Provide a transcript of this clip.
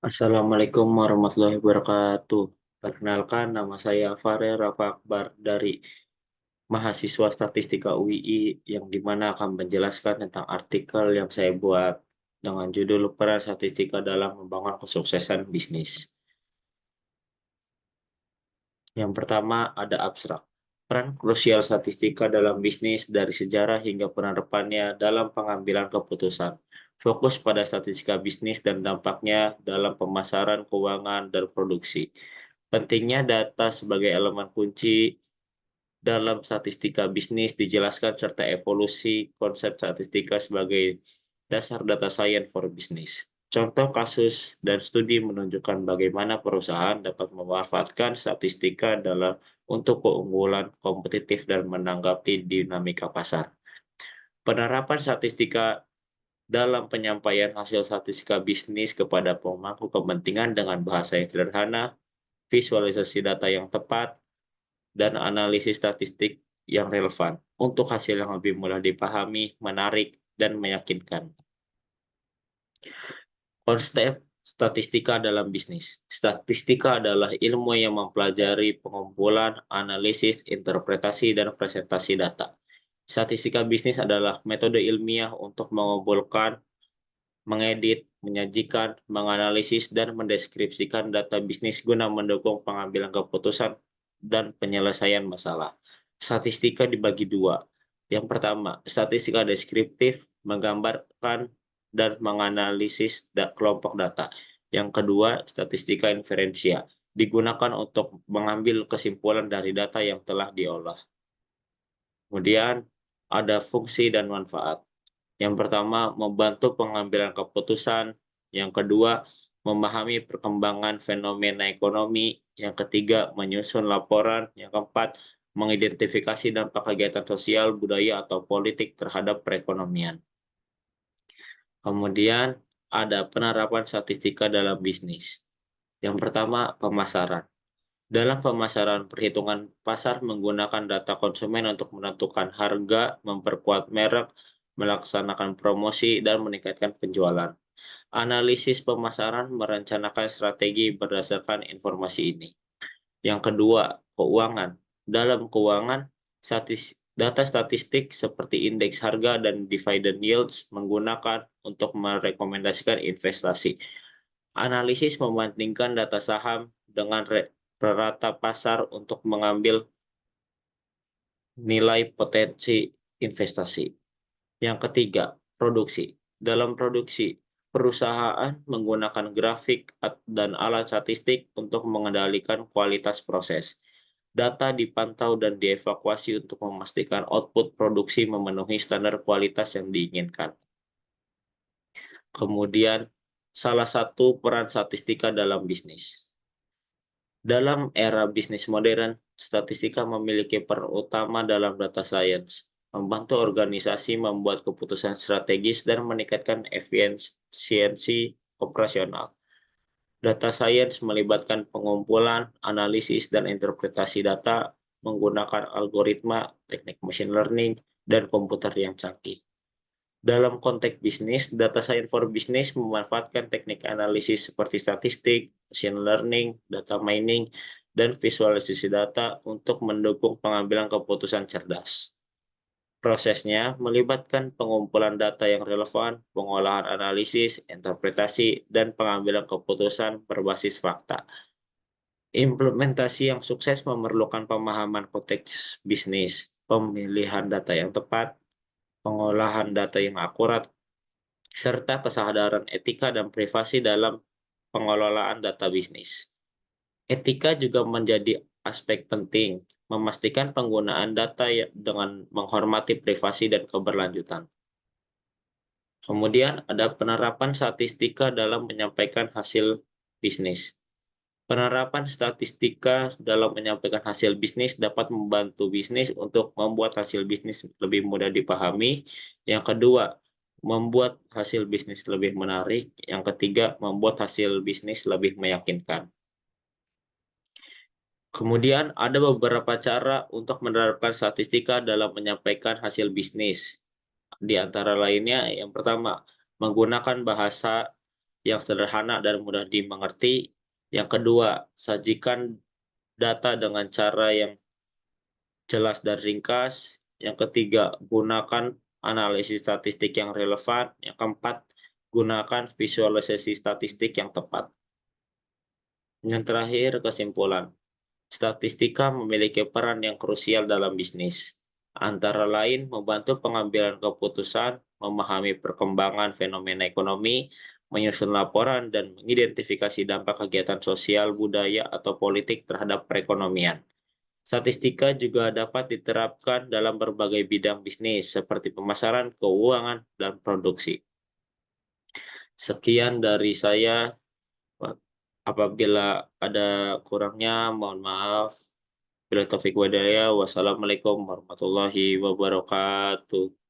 Assalamualaikum warahmatullahi wabarakatuh. Perkenalkan, nama saya Fare Rafa Akbar dari mahasiswa Statistika UII yang dimana akan menjelaskan tentang artikel yang saya buat dengan judul Peran Statistika dalam Membangun Kesuksesan Bisnis. Yang pertama ada abstrak. Peran krusial statistika dalam bisnis dari sejarah hingga penerapannya dalam pengambilan keputusan. Fokus pada statistika bisnis dan dampaknya dalam pemasaran, keuangan, dan produksi. Pentingnya data sebagai elemen kunci dalam statistika bisnis dijelaskan serta evolusi konsep statistika sebagai dasar data science for business. Contoh kasus dan studi menunjukkan bagaimana perusahaan dapat memanfaatkan statistika untuk keunggulan kompetitif dan menanggapi dinamika pasar. Penerapan statistika dalam penyampaian hasil statistika bisnis kepada pemangku kepentingan dengan bahasa yang sederhana, visualisasi data yang tepat, dan analisis statistik yang relevan untuk hasil yang lebih mudah dipahami, menarik, dan meyakinkan. Konsep statistika dalam bisnis. Statistika adalah ilmu yang mempelajari pengumpulan, analisis, interpretasi, dan presentasi data. Statistika bisnis adalah metode ilmiah untuk mengumpulkan, mengedit, menyajikan, menganalisis, dan mendeskripsikan data bisnis guna mendukung pengambilan keputusan dan penyelesaian masalah. Statistika dibagi dua. Yang pertama, statistika deskriptif, menggambarkan dan menganalisis kelompok data. Yang kedua, statistika inferensia, digunakan untuk mengambil kesimpulan dari data yang telah diolah. Kemudian, ada fungsi dan manfaat. Yang pertama, membantu pengambilan keputusan. Yang kedua, memahami perkembangan fenomena ekonomi. Yang ketiga, menyusun laporan. Yang keempat, mengidentifikasi dampak kegiatan sosial, budaya, atau politik terhadap perekonomian. Kemudian, ada penerapan statistika dalam bisnis. Yang pertama, pemasaran. Dalam pemasaran, perhitungan pasar menggunakan data konsumen untuk menentukan harga, memperkuat merek, melaksanakan promosi, dan meningkatkan penjualan. Analisis pemasaran merencanakan strategi berdasarkan informasi ini. Yang kedua, keuangan. Dalam keuangan, data statistik seperti indeks harga dan dividend yields menggunakan untuk merekomendasikan investasi. Analisis membandingkan data saham dengan rata pasar untuk mengambil nilai potensi investasi. Yang ketiga, produksi. Dalam produksi, perusahaan menggunakan grafik dan alat statistik untuk mengendalikan kualitas proses. Data dipantau dan dievakuasi untuk memastikan output produksi memenuhi standar kualitas yang diinginkan. Kemudian, salah satu peran statistika dalam bisnis. Dalam era bisnis modern, statistika memiliki peran utama dalam data science, membantu organisasi membuat keputusan strategis dan meningkatkan efisiensi operasional. Data science melibatkan pengumpulan, analisis, dan interpretasi data menggunakan algoritma, teknik machine learning, dan komputer yang canggih. Dalam konteks bisnis, data science for business memanfaatkan teknik analisis seperti statistik, machine learning, data mining, dan visualisasi data untuk mendukung pengambilan keputusan cerdas. Prosesnya melibatkan pengumpulan data yang relevan, pengolahan analisis, interpretasi, dan pengambilan keputusan berbasis fakta. Implementasi yang sukses memerlukan pemahaman konteks bisnis, pemilihan data yang tepat, pengolahan data yang akurat, serta kesadaran etika dan privasi dalam pengelolaan data bisnis. Etika juga menjadi aspek penting, memastikan penggunaan data dengan menghormati privasi dan keberlanjutan. Kemudian ada penerapan statistika dalam menyampaikan hasil bisnis. Penerapan statistika dalam menyampaikan hasil bisnis dapat membantu bisnis untuk membuat hasil bisnis lebih mudah dipahami. Yang kedua, membuat hasil bisnis lebih menarik. Yang ketiga, membuat hasil bisnis lebih meyakinkan. Kemudian ada beberapa cara untuk menerapkan statistika dalam menyampaikan hasil bisnis. Di antara lainnya, yang pertama, menggunakan bahasa yang sederhana dan mudah dimengerti. Yang kedua, sajikan data dengan cara yang jelas dan ringkas. Yang ketiga, gunakan analisis statistik yang relevan. Yang keempat, gunakan visualisasi statistik yang tepat. Yang terakhir, kesimpulan. Statistika memiliki peran yang krusial dalam bisnis, antara lain membantu pengambilan keputusan, memahami perkembangan fenomena ekonomi, menyusun laporan, dan mengidentifikasi dampak kegiatan sosial, budaya, atau politik terhadap perekonomian. Statistika juga dapat diterapkan dalam berbagai bidang bisnis seperti pemasaran, keuangan, dan produksi. Sekian dari saya. Apabila ada kurangnya, mohon maaf. Bila taufik wa hidayah, wassalamualaikum warahmatullahi wabarakatuh.